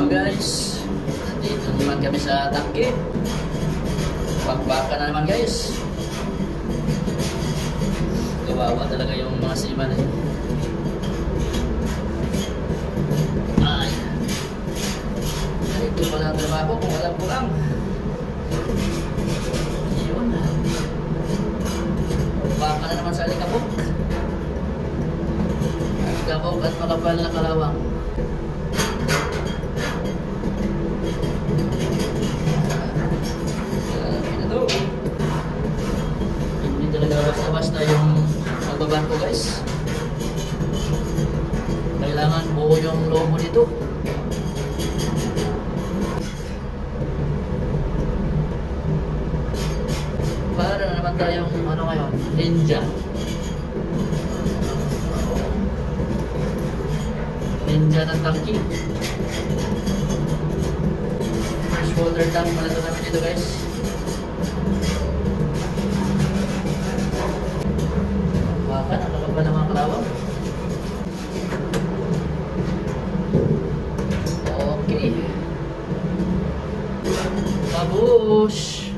guys, nandito naman kami sa tangke. Pakbaka na naman guys. Kawawa talaga yung mga seaman eh. Ay, ito pala ang trabaho kung alam ko lang. Yun. Pakbaka na naman sa alikabok. Alikabok at makapal na kalawang. Hindi talaga basta-basta yung magbaban ko guys. Kailangan buo yung lobo dito. Para na naman tayong ano ngayon, ninja. Ninja ng tangki. Fresh water tank pala ito namin dito guys. Baka nakakaba ng mga kalawang. Okay. Babush!